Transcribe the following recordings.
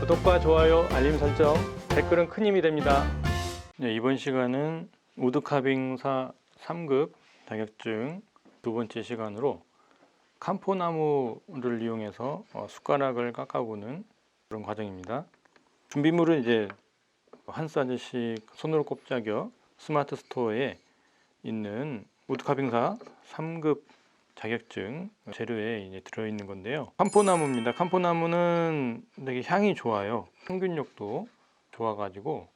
구독과 좋아요, 알림 설정, 댓글은 큰 힘이 됩니다. 네, 이번 시간은 우드카빙사 3급 자격증 두 번째 시간으로 캄포나무를 이용해서 숟가락을 깎아보는 그런 과정입니다. 준비물은 이제 한 사제씩 손으로 꼽자겨 스마트 스토어에 있는 우드카빙사 3급 자격증 재료에 이제 들어있는 건데요. 캄포나무입니다. 캄포나무는 되게 향이 좋아요. 평균력도 좋아가지고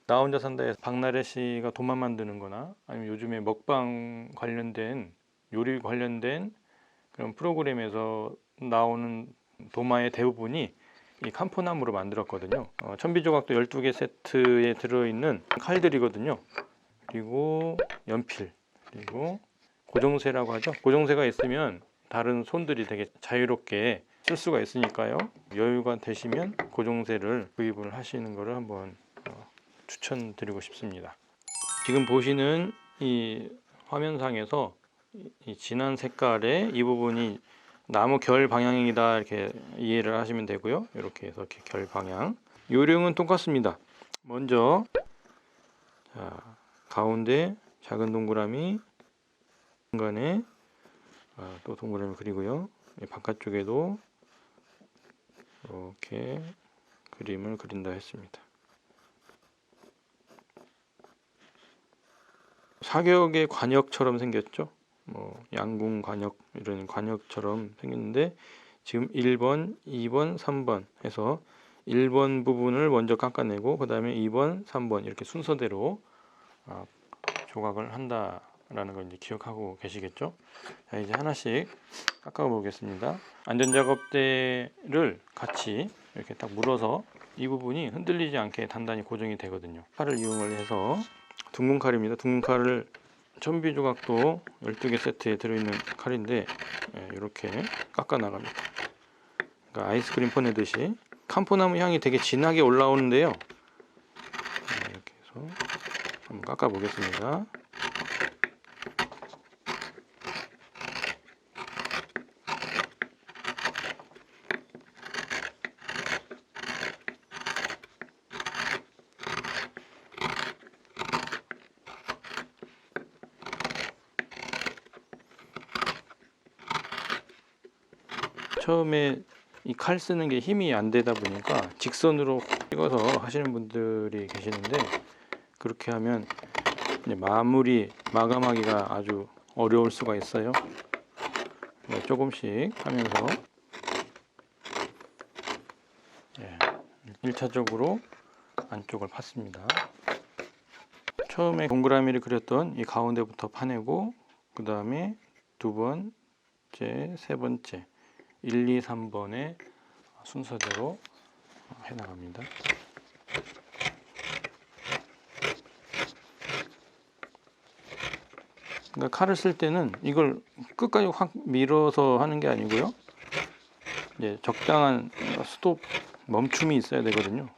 나 혼자 산다에서 박나래 씨가 도마 만드는 거나 아니면 요즘에 먹방 관련된 요리 관련된 그런 프로그램에서 나오는 도마의 대부분이 이 캄포나무로 만들었거든요. 천비조각도 12개 세트에 들어있는 칼들이거든요. 그리고 연필, 그리고 고정쇠라고 하죠. 고정쇠가 있으면 다른 손들이 되게 자유롭게 쓸 수가 있으니까요. 여유가 되시면 고정쇠를 구입을 하시는 것을 한번 추천드리고 싶습니다. 지금 보시는 이 화면상에서 이 진한 색깔의 이 부분이 나무 결 방향이다 이렇게 이해를 하시면 되고요. 이렇게 해서 이렇게 결 방향. 요령은 똑같습니다. 먼저 가운데 작은 동그라미 중간에 또 동그라미 그리고요. 바깥쪽에도 이렇게 그림을 그린다 했습니다. 사격의 관역처럼 생겼죠. 뭐 양궁 관역 이런 관역처럼 생겼는데 지금 1번, 2번, 3번 해서 1번 부분을 먼저 깎아내고 그 다음에 2번, 3번 이렇게 순서대로 조각을 한다라는 걸 이제 기억하고 계시겠죠? 자, 이제 하나씩 깎아 보겠습니다. 안전작업대를 같이 이렇게 딱 물어서 이 부분이 흔들리지 않게 단단히 고정이 되거든요. 칼을 이용을 해서 둥근 칼입니다. 둥근 칼을 천비조각도 12개 세트에 들어있는 칼인데 이렇게 깎아 나갑니다. 그러니까 아이스크림 퍼내듯이. 캄포나무 향이 되게 진하게 올라오는데요. 이렇게 해서 한번 깎아 보겠습니다. 처음에 이 칼 쓰는 게 힘이 안 되다 보니까 직선으로 찍어서 하시는 분들이 계시는데 그렇게 하면 이제 마감하기가 아주 어려울 수가 있어요. 조금씩 하면서 1차적으로 안쪽을 팠습니다. 처음에 동그라미를 그렸던 이 가운데부터 파내고 그 다음에 두 번째, 세 번째 1, 2, 3번의 순서대로 해나갑니다. 그러니까 칼을 쓸 때는 이걸 끝까지 확 밀어서 하는 게 아니고요. 이제 적당한 스톱 멈춤이 있어야 되거든요.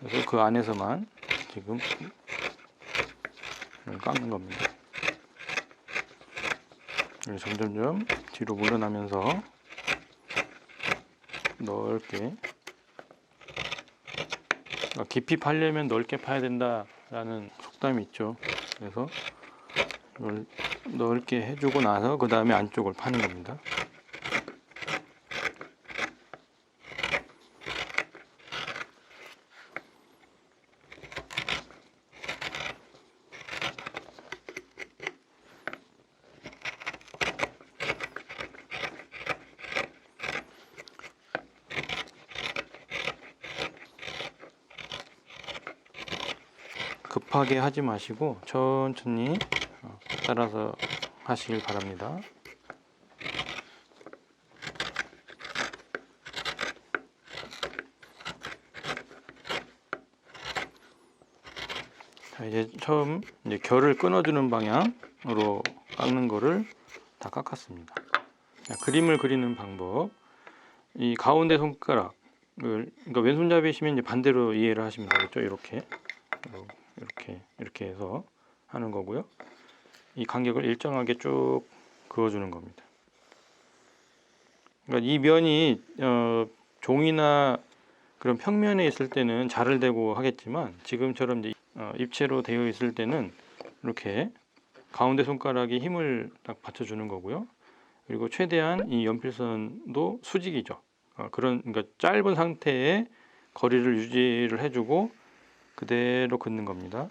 그래서 그 안에서만 지금 깎는 겁니다. 점점점 뒤로 물러나면서 넓게, 깊이 파려면 넓게 파야 된다라는 속담이 있죠. 그래서 이걸 넓게 해주고 나서 그 다음에 안쪽을 파는 겁니다. 급하게 하지 마시고 천천히 따라서 하시길 바랍니다. 자, 이제 처음 결을 끊어주는 방향으로 깎는 거를 다 깎았습니다. 자, 그림을 그리는 방법. 이 가운데 손가락을, 그러니까 왼손잡이시면 이제 반대로 이해를 하시면 되겠죠. 이렇게 해서 하는 거고요. 이 간격을 일정하게 쭉 그어주는 겁니다. 그러니까 이 면이 종이나 그런 평면에 있을 때는 자를 대고 하겠지만 지금처럼 이제 입체로 되어 있을 때는 이렇게 가운데 손가락에 힘을 딱 받쳐주는 거고요. 그리고 최대한 이 연필선도 수직이죠. 그러니까 짧은 상태의 거리를 유지를 해주고 그대로 긋는 겁니다.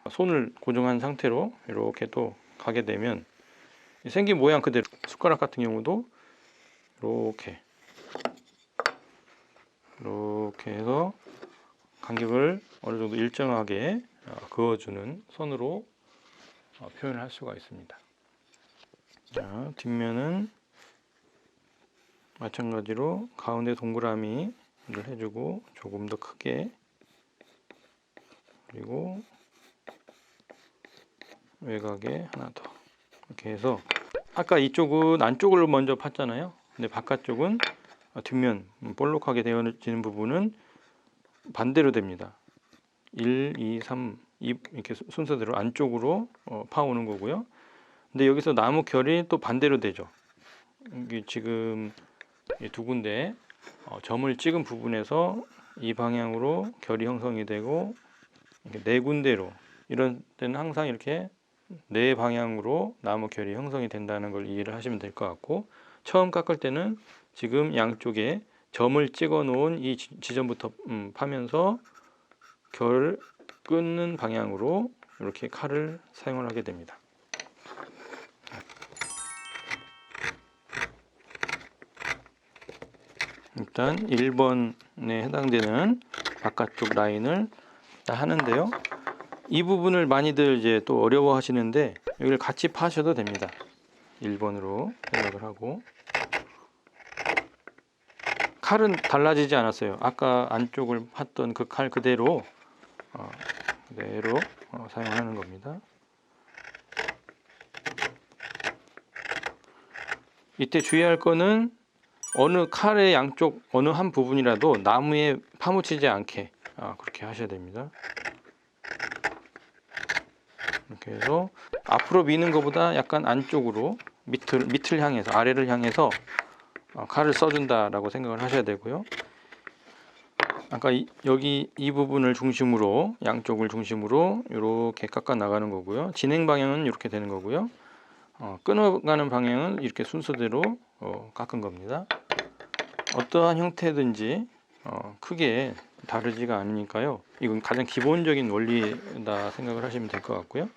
손을 고정한 상태로 이렇게 또 가게 되면 생긴 모양 그대로, 숟가락 같은 경우도 이렇게 해서 간격을 어느 정도 일정하게 그어주는 선으로 표현을 할 수가 있습니다. 자, 뒷면은 마찬가지로 가운데 동그라미를 해주고 조금 더 크게, 그리고 외곽에 하나 더, 이렇게 해서 아까 이쪽은 안쪽을 먼저 팠잖아요. 근데 바깥쪽은 뒷면 볼록하게 되어지는 부분은 반대로 됩니다. 1, 2, 3, 2 이렇게 순서대로 안쪽으로 파오는 거고요. 근데 여기서 나무 결이 또 반대로 되죠. 여기 지금 두 군데 점을 찍은 부분에서 이 방향으로 결이 형성이 되고, 이렇게 네 군데로, 이런 때는 항상 이렇게 네 방향으로 나무 결이 형성이 된다는 걸 이해를 하시면 될 것 같고, 처음 깎을 때는 지금 양쪽에 점을 찍어 놓은 이 지점부터 파면서 결을 끊는 방향으로 이렇게 칼을 사용을 하게 됩니다. 일단 1번에 해당되는 바깥쪽 라인을 하는데요. 이 부분을 많이들 이제 또 어려워 하시는데 여기를 같이 파셔도 됩니다. 1번으로 생각을 하고, 칼은 달라지지 않았어요. 아까 안쪽을 팠던 그 칼 그대로 사용하는 겁니다. 이때 주의할 거는 어느 칼의 양쪽 어느 한 부분이라도 나무에 파묻히지 않게 그렇게 하셔야 됩니다. 이렇게 해서 앞으로 미는 것보다 약간 안쪽으로 밑을 향해서, 아래를 향해서 칼을 써준다라고 생각을 하셔야 되고요. 아까 여기 이 부분을 중심으로, 양쪽을 중심으로 이렇게 깎아 나가는 거고요. 진행 방향은 이렇게 되는 거고요. 끊어가는 방향은 이렇게 순서대로 깎은 겁니다. 어떠한 형태든지 크게 다르지가 않으니까요. 이건 가장 기본적인 원리다 생각을 하시면 될 것 같고요.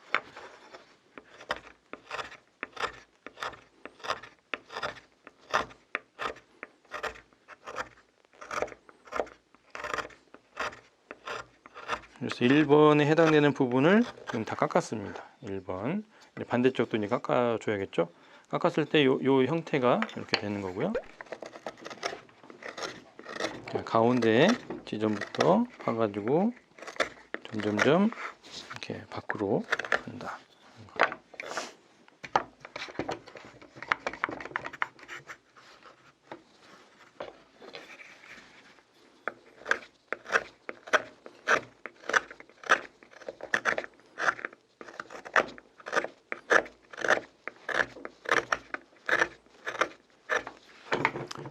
그래서 1번에 해당되는 부분을 지금 다 깎았습니다. 1번 반대쪽도 이제 깎아줘야겠죠. 깎았을 때 요 형태가 이렇게 되는 거고요. 가운데 지점부터 파가지고 점점점 이렇게 밖으로 간다.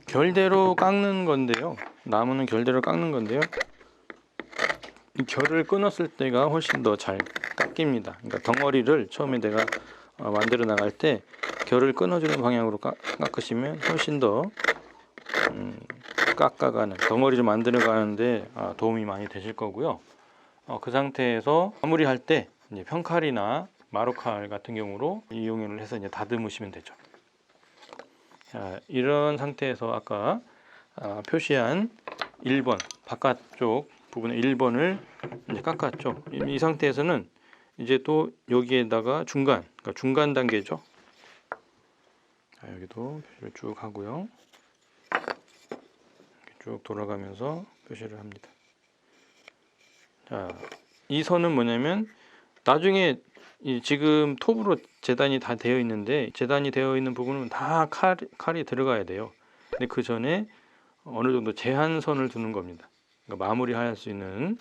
결대로 깎는 건데요. 나무는 결대로 깎는 건데요. 이 결을 끊었을 때가 훨씬 더 잘 깎입니다. 그러니까 덩어리를 처음에 내가 만들어 나갈 때 결을 끊어주는 방향으로 깎으시면 훨씬 더 깎아가는, 덩어리를 만들어 가는데 도움이 많이 되실 거고요. 그 상태에서 마무리할 때 이제 평칼이나 마루칼 같은 경우로 이용을 해서 이제 다듬으시면 되죠. 자, 이런 상태에서 아까 표시한 1번 바깥쪽 부분의 1번을 이제 깎았죠. 이 상태에서는 이제 또 여기에다가 그러니까 중간 단계죠. 자, 여기도 표시를 쭉 하고요. 이렇게 쭉 돌아가면서 표시를 합니다. 자, 이 선은 뭐냐면 나중에 지금 톱으로 재단이 다 되어 있는데, 재단이 되어 있는 부분은 다 칼이 들어가야 돼요. 근데 그 전에 어느 정도 제한선을 두는 겁니다. 그러니까 마무리할 수 있는.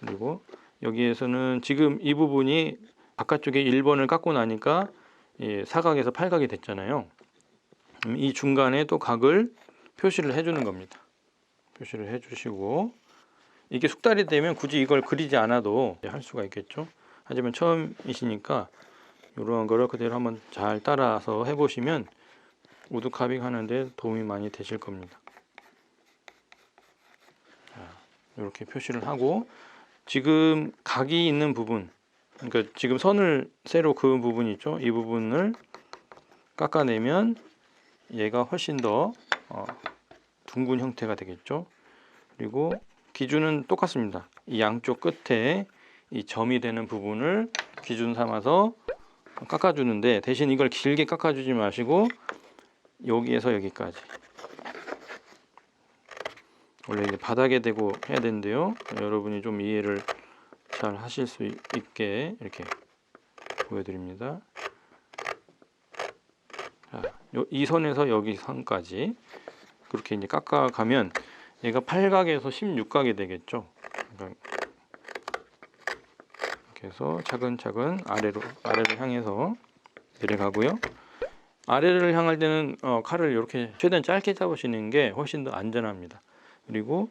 그리고 여기에서는 지금 이 부분이 바깥쪽에 1번을 깎고 나니까 사각에서 팔각이 됐잖아요. 이 중간에 또 각을 표시를 해주는 겁니다. 표시를 해주시고, 이게 숙달이 되면 굳이 이걸 그리지 않아도 할 수가 있겠죠. 하지만 처음이시니까 이런 거를 그대로 한번 잘 따라서 해보시면 우드 카빙 하는데 도움이 많이 되실 겁니다. 자, 이렇게 표시를 하고, 지금 각이 있는 부분, 그러니까 지금 선을 세로 그은 부분이 있죠. 이 부분을 깎아내면 얘가 훨씬 더 둥근 형태가 되겠죠. 그리고 기준은 똑같습니다. 이 양쪽 끝에 이 점이 되는 부분을 기준 삼아서 깎아주는데, 대신 이걸 길게 깎아주지 마시고 여기에서 여기까지, 원래 이제 바닥에 대고 해야 되는데요. 여러분이 좀 이해를 잘 하실 수 있게 이렇게 보여드립니다. 자, 이 선에서 여기 선까지 그렇게 이제 깎아가면 얘가 8각에서 16각이 되겠죠. 그러니까 이렇게 해서 차근차근 아래를 향해서 내려가고요. 아래를 향할 때는 칼을 이렇게 최대한 짧게 잡으시는 게 훨씬 더 안전합니다. 그리고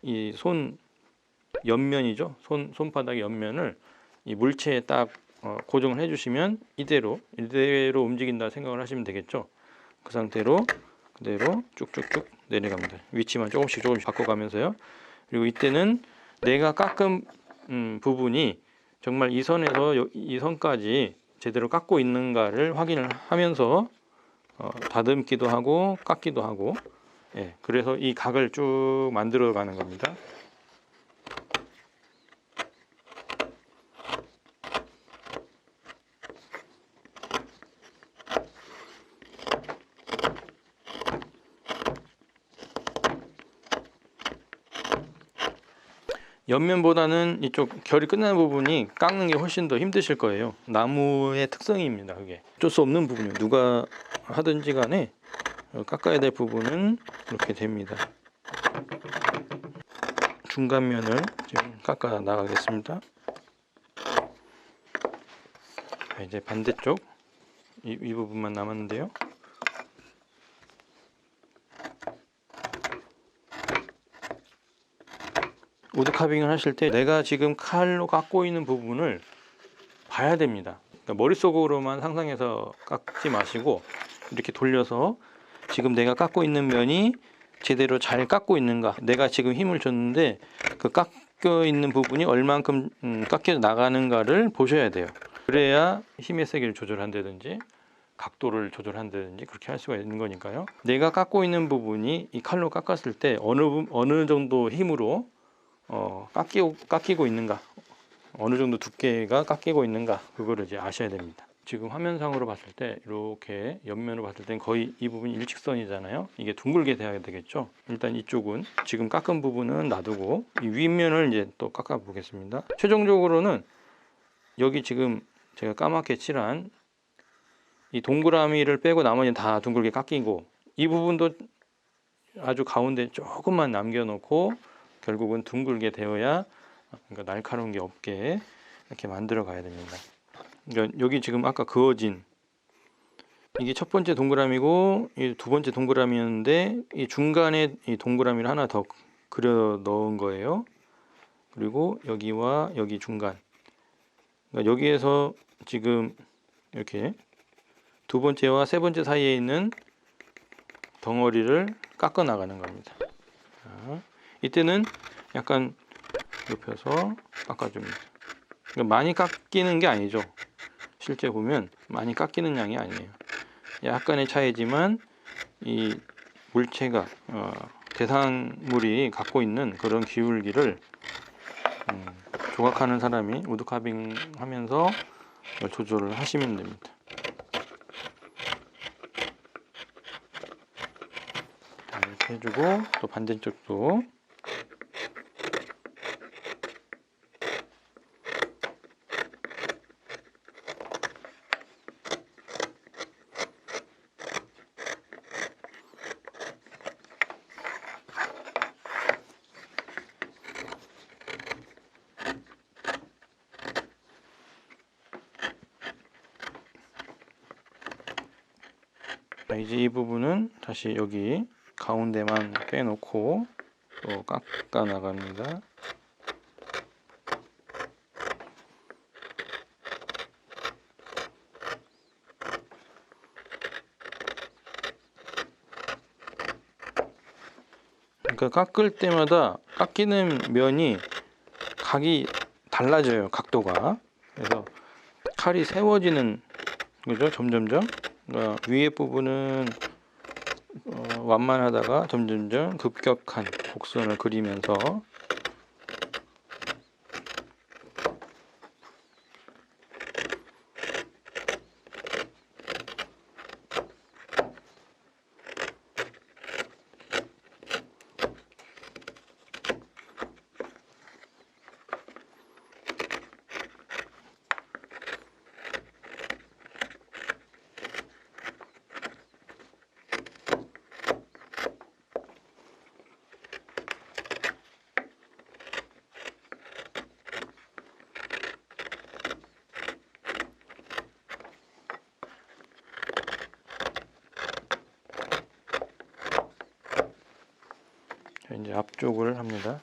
이 손 옆면이죠. 손바닥 옆면을 이 물체에 딱 고정을 해주시면 이대로 움직인다 생각을 하시면 되겠죠. 그 상태로 그대로 쭉쭉쭉 내려갑니다. 위치만 조금씩 바꿔가면서요. 그리고 이때는 내가 깎은 부분이 정말 이 선에서 이 선까지 제대로 깎고 있는가를 확인을 하면서 다듬기도 하고 깎기도 하고, 예, 그래서 이 각을 쭉 만들어 가는 겁니다. 옆면보다는 이쪽 결이 끝나는 부분이 깎는 게 훨씬 더 힘드실 거예요. 나무의 특성입니다. 그게 어쩔 수 없는 부분이에요. 누가 하든지 간에 깎아야 될 부분은 이렇게 됩니다. 중간면을 지금 깎아 나가겠습니다. 이제 반대쪽 이 부분만 남았는데요. 우드 카빙을 하실 때 내가 지금 칼로 깎고 있는 부분을 봐야 됩니다. 그러니까 머릿속으로만 상상해서 깎지 마시고 이렇게 돌려서 지금 내가 깎고 있는 면이 제대로 잘 깎고 있는가, 내가 지금 힘을 줬는데 그 깎여 있는 부분이 얼만큼 깎여 나가는가를 보셔야 돼요. 그래야 힘의 세기를 조절한다든지 각도를 조절한다든지 그렇게 할 수가 있는 거니까요. 내가 깎고 있는 부분이 이 칼로 깎았을 때 어느 정도 힘으로 깎이고 있는가, 어느 정도 두께가 깎이고 있는가, 그거를 이제 아셔야 됩니다. 지금 화면상으로 봤을 때 이렇게 옆면으로 봤을 땐 거의 이 부분이 일직선이잖아요. 이게 둥글게 돼야 되겠죠. 일단 이쪽은 지금 깎은 부분은 놔두고 이 윗면을 이제 또 깎아 보겠습니다. 최종적으로는 여기 지금 제가 까맣게 칠한 이 동그라미를 빼고 나머지는 다 둥글게 깎이고, 이 부분도 아주 가운데 조금만 남겨놓고 결국은 둥글게 되어야, 그러니까 날카로운 게 없게 이렇게 만들어 가야 됩니다. 그러니까 여기 지금 아까 그어진 이게 첫 번째 동그라미고 이 두 번째 동그라미였는데 이 중간에 이 동그라미를 하나 더 그려 넣은 거예요. 그리고 여기와 여기 중간, 그러니까 여기에서 지금 이렇게 두 번째와 세 번째 사이에 있는 덩어리를 깎아 나가는 겁니다. 자, 이때는 약간 눕혀서 깎아줍니다. 그러니까 많이 깎이는 게 아니죠. 실제 보면 많이 깎이는 양이 아니에요. 약간의 차이지만 이 물체가 대상물이 갖고 있는 그런 기울기를 조각하는 사람이 우드 카빙 하면서 조절을 하시면 됩니다. 이렇게 해주고 또 반대쪽도 이제 이 부분은 다시 여기 가운데만 빼놓고 또 깎아 나갑니다. 그러니까 깎을 때마다 깎이는 면이 각이 달라져요. 각도가. 그래서 칼이 세워지는 거죠. 점점점. 그러니까 위에 부분은 완만하다가 점점점 급격한 곡선을 그리면서 이제 앞쪽을 합니다.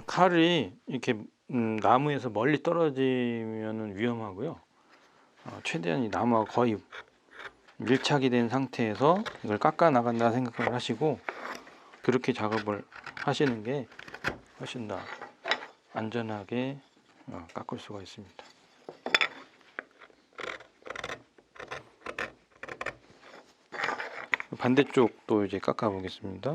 칼이 이렇게 나무에서 멀리 떨어지면 위험하고요. 최대한 이 나무와 거의 밀착이 된 상태에서 이걸 깎아 나간다 생각을 하시고 그렇게 작업을 하시는 게 훨씬 더 안전하게 깎을 수가 있습니다. 반대쪽도 이제 깎아 보겠습니다.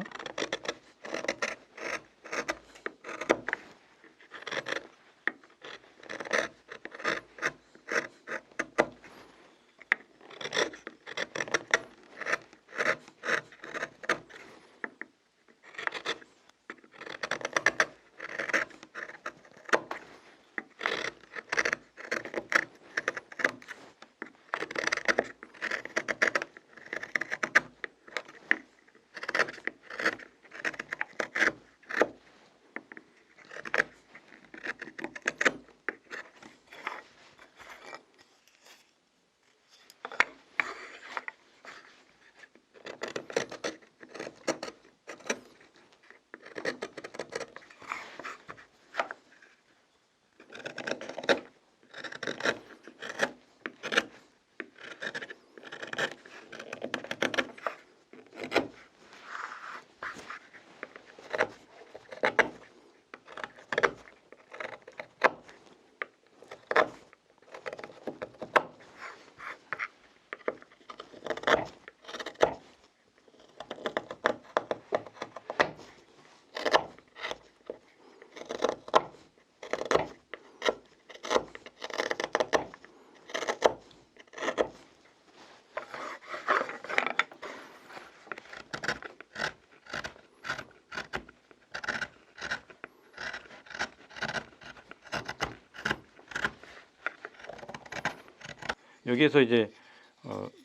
여기에서 이제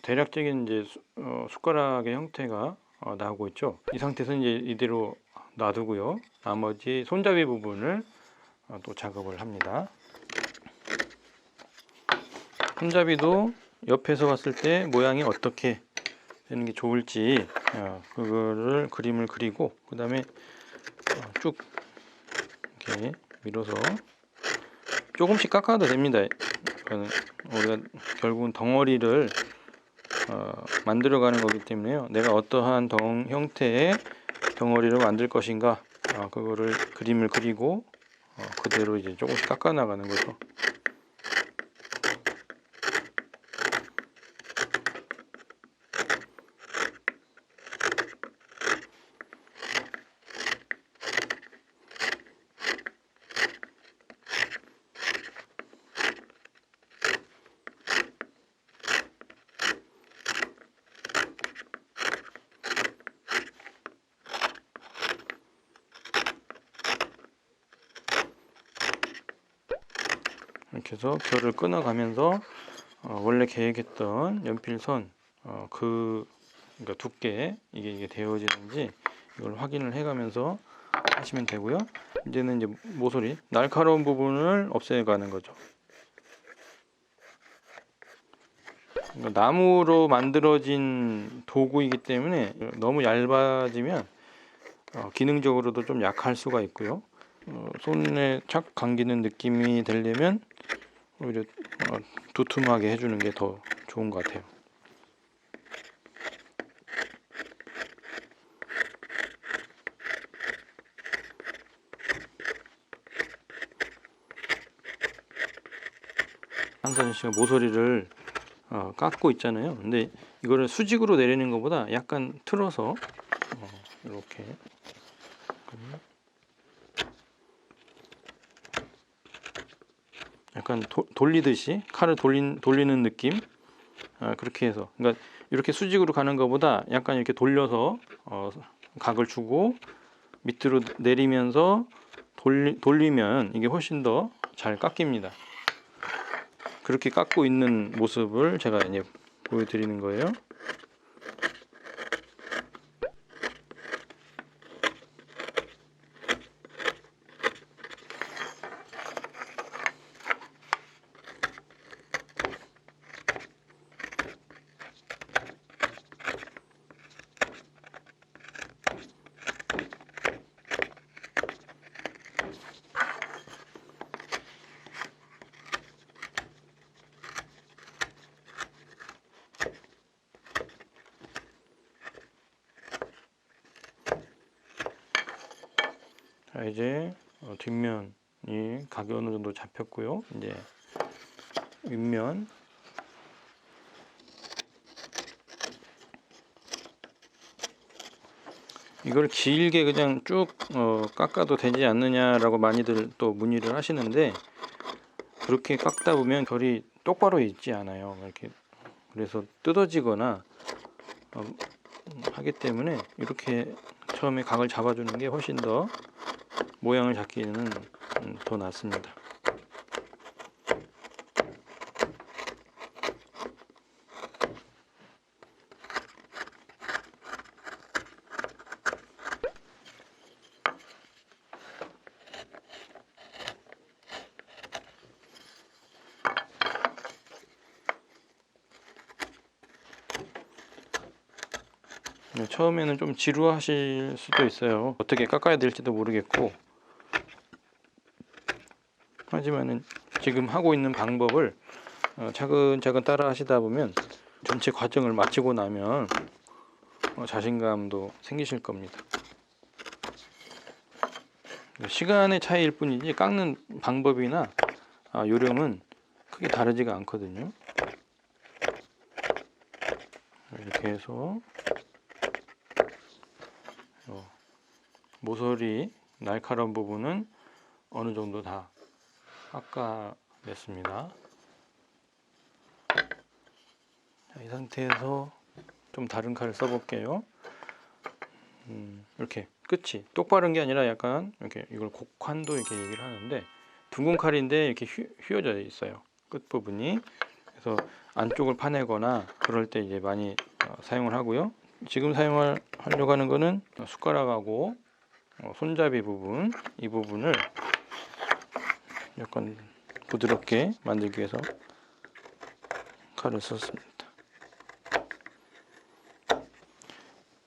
대략적인 이제 숟가락의 형태가 나오고 있죠. 이 상태에서 이제 이대로 놔두고요. 나머지 손잡이 부분을 또 작업을 합니다. 손잡이도 옆에서 봤을 때 모양이 어떻게 되는 게 좋을지 그거를 그림을 그리고 그 다음에 쭉 이렇게 밀어서 조금씩 깎아도 됩니다. 우리가 결국은 덩어리를 만들어가는 거기 때문에요. 내가 어떠한 형태의 덩어리를 만들 것인가 그거를 그림을 그리고 그대로 이제 조금씩 깎아 나가는 거죠. 이렇게 해서 결을 끊어가면서 원래 계획했던 연필선 그러니까 두께 이게 되어지는지 이걸 확인을 해가면서 하시면 되고요. 이제는 이제 모서리 날카로운 부분을 없애가는 거죠. 그러니까 나무로 만들어진 도구이기 때문에 너무 얇아지면 기능적으로도 좀 약할 수가 있고요. 손에 착 감기는 느낌이 되려면 오히려 두툼하게 해주는 게 더 좋은 것 같아요. 한사진 씨가 모서리를 깎고 있잖아요. 근데 이거를 수직으로 내리는 것보다 약간 틀어서 이렇게 약간 돌리듯이 칼을 돌리는 느낌, 그렇게 해서, 그러니까 이렇게 수직으로 가는 것보다 약간 이렇게 돌려서 각을 주고 밑으로 내리면서 돌리면 이게 훨씬 더 잘 깎입니다. 그렇게 깎고 있는 모습을 제가 이제 보여드리는 거예요. 자, 이제 뒷면이 각이 어느 정도 잡혔고요. 이제 윗면 이걸 길게 그냥 쭉 깎아도 되지 않느냐라고 많이들 또 문의를 하시는데, 그렇게 깎다 보면 결이 똑바로 있지 않아요. 이렇게 그래서 뜯어지거나 하기 때문에 이렇게 처음에 각을 잡아주는 게 훨씬 더 모양을 잡기는 더 낫습니다. 처음에는 좀 지루하실 수도 있어요. 어떻게 깎아야 될지도 모르겠고, 하지만은 지금 하고 있는 방법을 차근차근 따라 하시다 보면 전체 과정을 마치고 나면 자신감도 생기실 겁니다. 시간의 차이일 뿐이지 깎는 방법이나 요령은 크게 다르지가 않거든요. 이렇게 해서 모서리 날카로운 부분은 어느 정도 다 깎아냈습니다. 이 상태에서 좀 다른 칼을 써볼게요. 이렇게 끝이 똑바른 게 아니라 약간 이렇게, 이걸 곡환도 이렇게 얘기를 하는데, 둥근 칼인데 이렇게 휘어져 있어요, 끝 부분이. 그래서 안쪽을 파내거나 그럴 때 이제 많이 사용을 하고요. 지금 사용하려고 하는 거는 숟가락하고 손잡이 부분, 이 부분을 약간 부드럽게 만들기 위해서 칼을 썼습니다.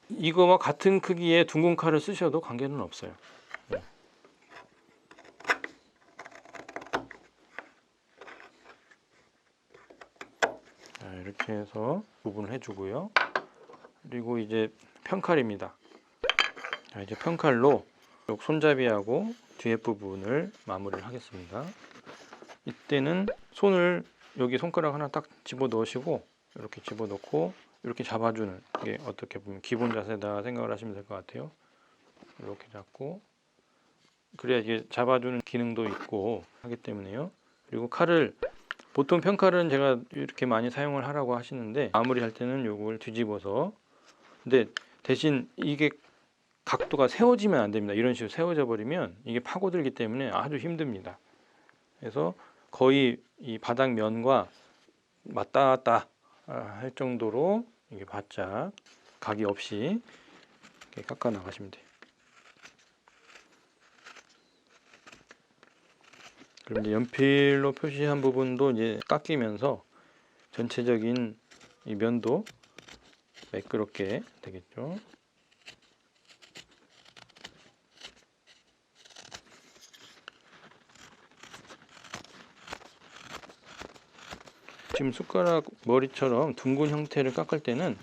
이거와 같은 크기의 둥근 칼을 쓰셔도 관계는 없어요. 자, 이렇게 해서 부분을 해주고요. 그리고 이제 편칼입니다. 자, 이제 편칼로 손잡이하고 뒤에 부분을 마무리를 하겠습니다. 이때는 손을 여기 손가락 하나 딱 집어 넣으시고, 이렇게 집어 넣고 이렇게 잡아주는 게 어떻게 보면 기본 자세다 생각을 하시면 될 것 같아요. 이렇게 잡고, 그래야 이게 잡아주는 기능도 있고 하기 때문에요. 그리고 칼을, 보통 편칼은 제가 이렇게 많이 사용을 하라고 하시는데, 마무리할 때는 이걸 뒤집어서, 근데 대신 이게 각도가 세워지면 안 됩니다. 이런 식으로 세워져 버리면 이게 파고들기 때문에 아주 힘듭니다. 그래서 거의 이 바닥 면과 맞닿아 할 정도로 이게 바짝 각이 없이 이렇게 깎아 나가시면 돼요. 그럼 이제 연필로 표시한 부분도 이제 깎이면서 전체적인 이 면도 매끄럽게 되겠죠. 지금 숟가락 머리처럼 둥근 형태를 깎을 때는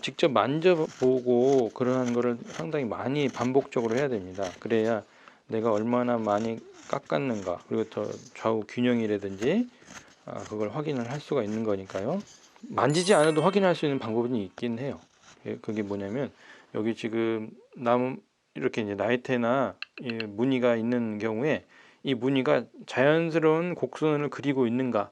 직접 만져보고 그러한 거를 상당히 많이 반복적으로 해야 됩니다. 그래야 내가 얼마나 많이 깎았는가, 그리고 더 좌우 균형이라든지 그걸 확인을 할 수가 있는 거니까요. 만지지 않아도 확인할 수 있는 방법이 있긴 해요. 그게 뭐냐면 여기 지금 나무 이렇게 이제 나이테나 무늬가 있는 경우에 이 무늬가 자연스러운 곡선을 그리고 있는가,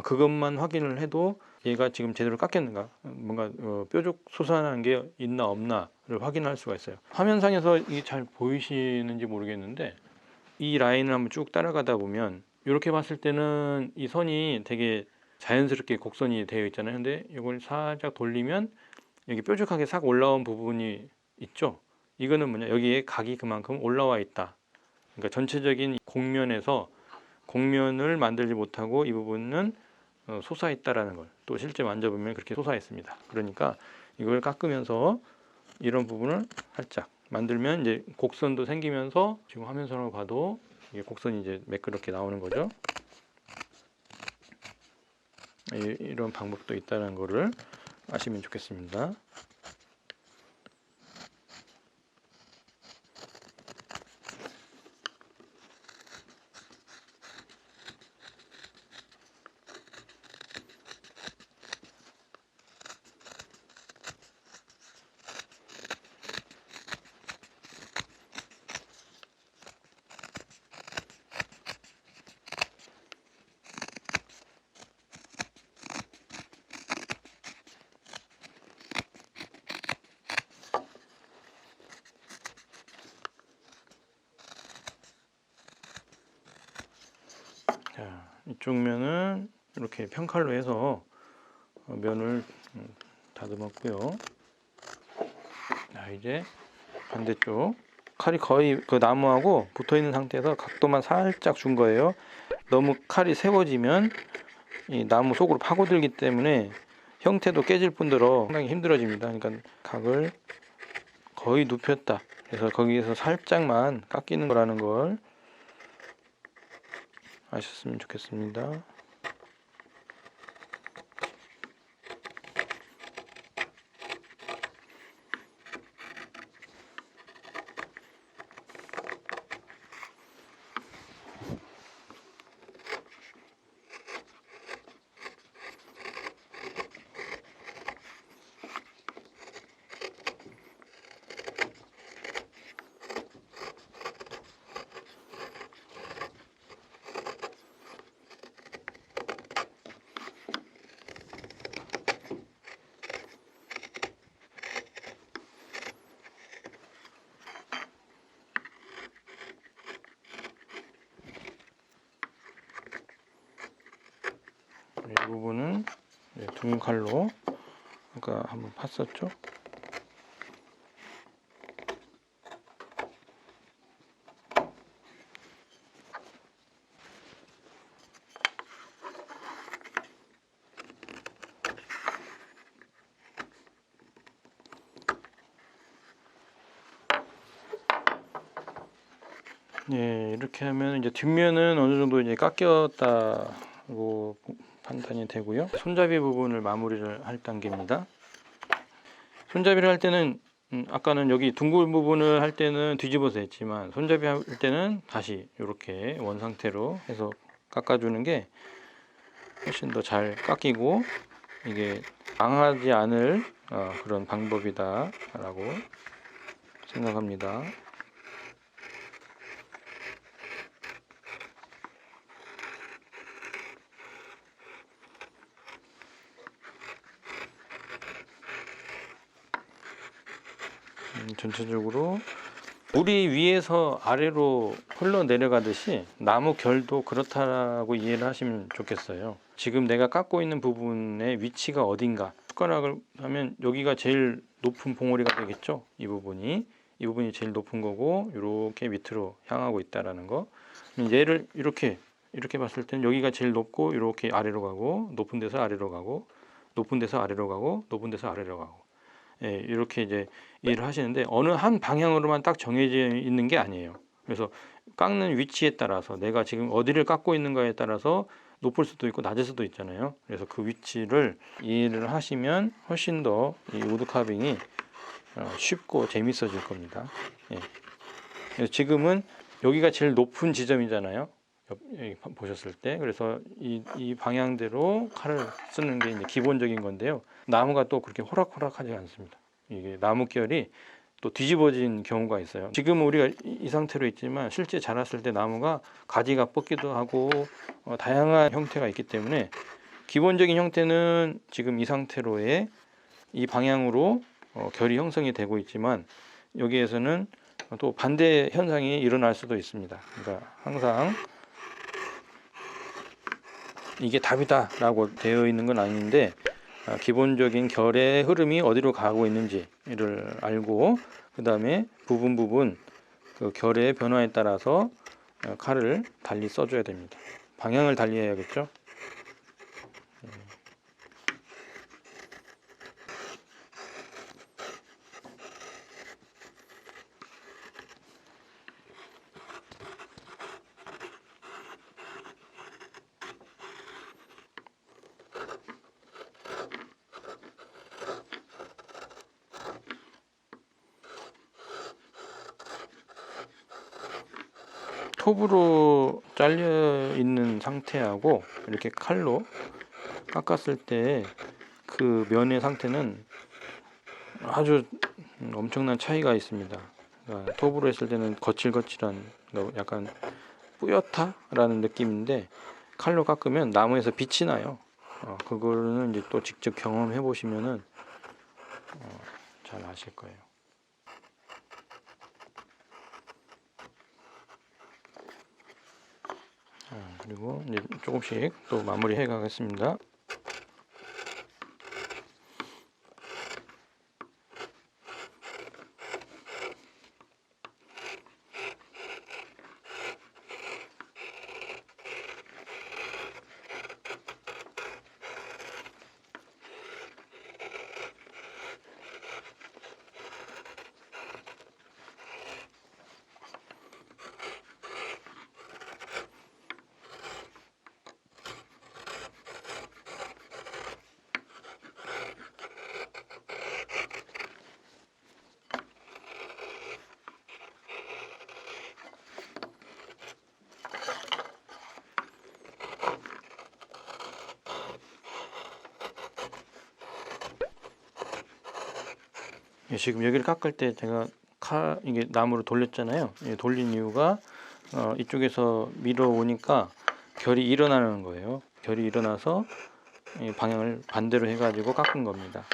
그것만 확인을 해도 얘가 지금 제대로 깎였는가, 뭔가 뾰족 솟아난 게 있나 없나를 확인할 수가 있어요. 화면상에서 이게 잘 보이시는지 모르겠는데 이 라인을 한번 쭉 따라가다 보면 이렇게 봤을 때는 이 선이 되게 자연스럽게 곡선이 되어 있잖아요. 근데 이걸 살짝 돌리면 여기 뾰족하게 싹 올라온 부분이 있죠. 이거는 뭐냐, 여기에 각이 그만큼 올라와 있다. 그러니까 전체적인 곡면에서 곡면을 만들지 못하고 이 부분은 솟아 있다라는 걸 또 실제 만져보면 그렇게 솟아 있습니다. 그러니까 이걸 깎으면서 이런 부분을 살짝 만들면 이제 곡선도 생기면서 지금 화면상으로 봐도 이게 곡선이 이제 매끄럽게 나오는 거죠. 이런 방법도 있다는 거를 아시면 좋겠습니다. 자, 이쪽 면은 이렇게 평칼로 해서 면을 다듬었고요. 자, 이제 반대쪽 칼이 거의 그 나무하고 붙어 있는 상태에서 각도만 살짝 준 거예요. 너무 칼이 세워지면 이 나무 속으로 파고들기 때문에 형태도 깨질 뿐더러 상당히 힘들어집니다. 그러니까 각을 거의 눕혔다. 그래서 거기에서 살짝만 깎이는 거라는 걸 아셨으면 좋겠습니다. 이 부분은 둥근 칼로 아까 한번 팠었죠. 예, 이렇게 하면 이제 뒷면은 어느 정도 이제 깎였다고 판단이 되고요. 손잡이 부분을 마무리를 할 단계입니다. 손잡이를 할 때는 아까는 여기 둥근 부분을 할 때는 뒤집어서 했지만 손잡이 할 때는 다시 이렇게 원 상태로 해서 깎아주는 게 훨씬 더 잘 깎이고 이게 망하지 않을 그런 방법이다라고 생각합니다. 전체적으로 물이 위에서 아래로 흘러내려가듯이 나무 결도 그렇다고 이해를 하시면 좋겠어요. 지금 내가 깎고 있는 부분의 위치가 어딘가, 숟가락을 하면 여기가 제일 높은 봉우리가 되겠죠. 이 부분이 제일 높은 거고, 이렇게 밑으로 향하고 있다라는 거. 얘를 이렇게 봤을 때는 여기가 제일 높고, 이렇게 아래로 가고, 높은 데서 아래로 가고, 높은 데서 아래로 가고, 높은 데서 아래로 가고, 예, 이렇게 이제 일을 하시는데, 어느 한 방향으로만 딱 정해져 있는 게 아니에요. 그래서 깎는 위치에 따라서, 내가 지금 어디를 깎고 있는가에 따라서 높을 수도 있고 낮을 수도 있잖아요. 그래서 그 위치를 이해를 하시면 훨씬 더 이 우드 카빙이 쉽고 재밌어질 겁니다. 예. 그래서 지금은 여기가 제일 높은 지점이잖아요. 여기 보셨을 때. 그래서 이 방향대로 칼을 쓰는 게 이제 기본적인 건데요. 나무가 또 그렇게 호락호락하지 않습니다. 이게 나무결이 또 뒤집어진 경우가 있어요. 지금 우리가 이 상태로 있지만 실제 자랐을 때 나무가 가지가 뻗기도 하고 다양한 형태가 있기 때문에, 기본적인 형태는 지금 이 상태로의 이 방향으로 결이 형성이 되고 있지만, 여기에서는 또 반대 현상이 일어날 수도 있습니다. 그러니까 항상 이게 답이다 라고 되어 있는 건 아닌데, 기본적인 결의 흐름이 어디로 가고 있는지를 알고, 그 다음에 부분 그 결의 변화에 따라서 칼을 달리 써줘야 됩니다. 방향을 달리 해야겠죠. 톱으로 잘려 있는 상태하고 이렇게 칼로 깎았을 때 그 면의 상태는 아주 엄청난 차이가 있습니다. 그러니까 톱으로 했을 때는 거칠거칠한, 약간 뿌옇다라는 느낌인데, 칼로 깎으면 나무에서 빛이 나요. 그거는 이제 또 직접 경험해 보시면은 잘 아실 거예요. 그리고 이제 조금씩 또 마무리해 가겠습니다. 지금 여기를 깎을 때 제가 이게 나무로 돌렸잖아요. 돌린 이유가 이쪽에서 밀어오니까 결이 일어나는 거예요. 결이 일어나서 방향을 반대로 해가지고 깎은 겁니다.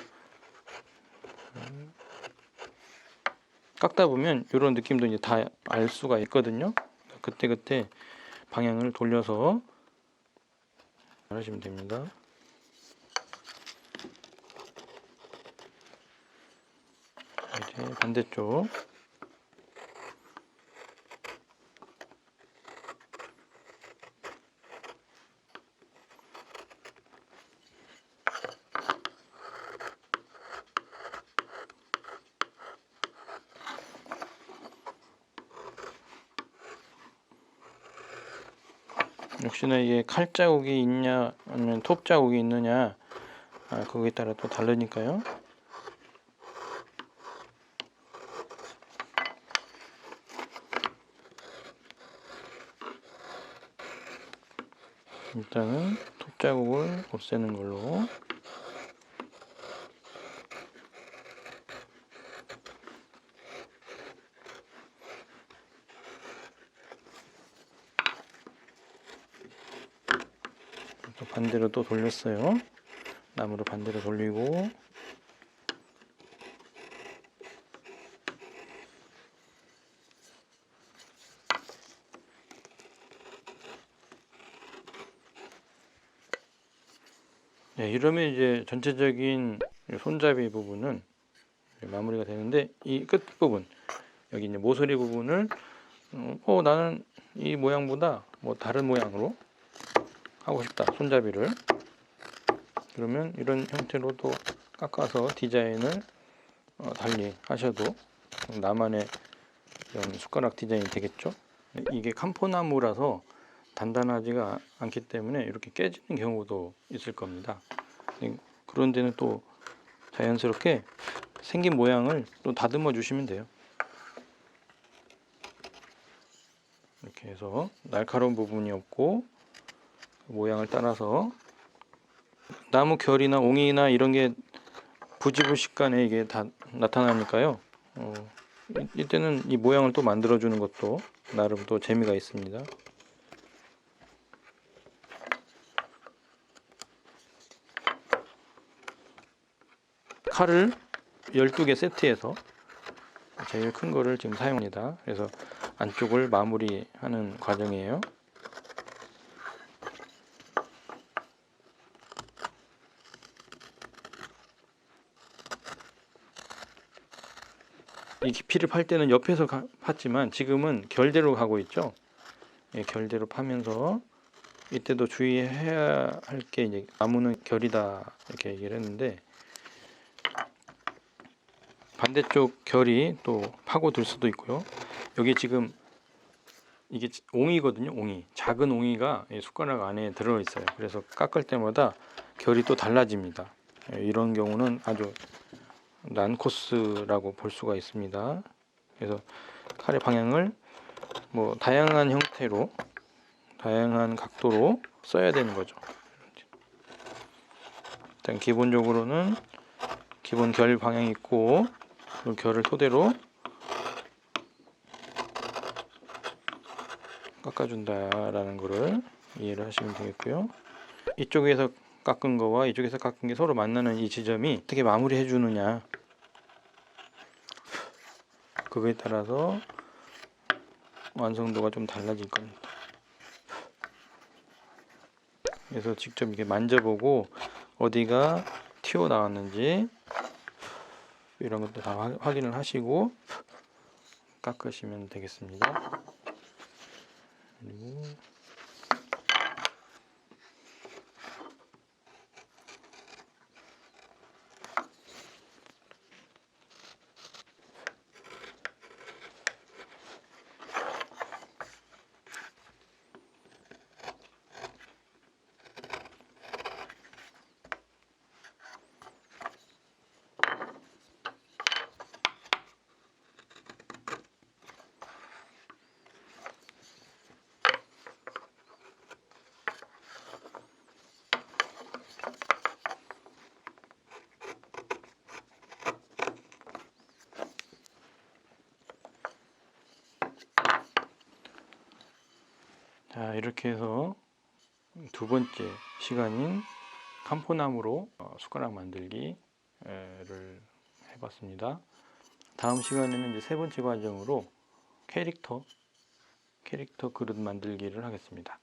깎다 보면 이런 느낌도 이제 다 알 수가 있거든요. 그때 방향을 돌려서 하시면 됩니다. 이제 반대쪽. 역시나 이게 칼 자국이 있냐 아니면 톱 자국이 있느냐, 거기에 따라 또 다르니까요. 일단은 톱 자국을 없애는 걸로. 또 반대로 또 돌렸어요. 나무로 반대로 돌리고, 네, 이러면 이제 전체적인 손잡이 부분은 마무리가 되는데, 이 끝부분, 여기 이제 모서리 부분을 나는 이 모양보다 뭐 다른 모양으로 하고 싶다, 손잡이를. 그러면 이런 형태로도 깎아서 디자인을 달리 하셔도 나만의 이런 숟가락 디자인이 되겠죠. 이게 캄포나무라서 단단하지가 않기 때문에 이렇게 깨지는 경우도 있을 겁니다. 그런 데는 또 자연스럽게 생긴 모양을 또 다듬어 주시면 돼요. 이렇게 해서 날카로운 부분이 없고 모양을 따라서 나무 결이나 옹이나 이런 게 부지불식간에 이게 다 나타나니까요. 이때는 이 모양을 또 만들어 주는 것도 나름 또 재미가 있습니다. 칼을 12개 세트해서 제일 큰 거를 지금 사용합니다. 그래서 안쪽을 마무리하는 과정이에요. 이 깊이를 팔 때는 옆에서 팠지만 지금은 결대로 가고 있죠. 예, 결대로 파면서 이때도 주의해야 할 게 이제 나무는 결이다 이렇게 얘기를 했는데, 반대쪽 결이 또 파고들 수도 있고요. 여기 지금 이게 옹이거든요. 옹이, 작은 옹이가 이 숟가락 안에 들어 있어요. 그래서 깎을 때마다 결이 또 달라집니다. 이런 경우는 아주 난 코스라고 볼 수가 있습니다. 그래서 칼의 방향을 뭐 다양한 형태로, 다양한 각도로 써야 되는 거죠. 일단 기본적으로는 기본 결 방향이 있고, 그 결을 토대로 깎아준다라는 것을 이해를 하시면 되겠고요. 이쪽에서 깎은 거와 이쪽에서 깎은 게 서로 만나는 이 지점이 어떻게 마무리해 주느냐, 그거에 따라서 완성도가 좀 달라질 겁니다. 그래서 직접 이렇게 만져보고 어디가 튀어나왔는지 이런 것도 다 확인을 하시고 깎으시면 되겠습니다. 그리고 자, 이렇게 해서 두 번째 시간인 캄포나무로 숟가락 만들기를 해봤습니다. 다음 시간에는 이제 세 번째 과정으로 캐릭터 그릇 만들기를 하겠습니다.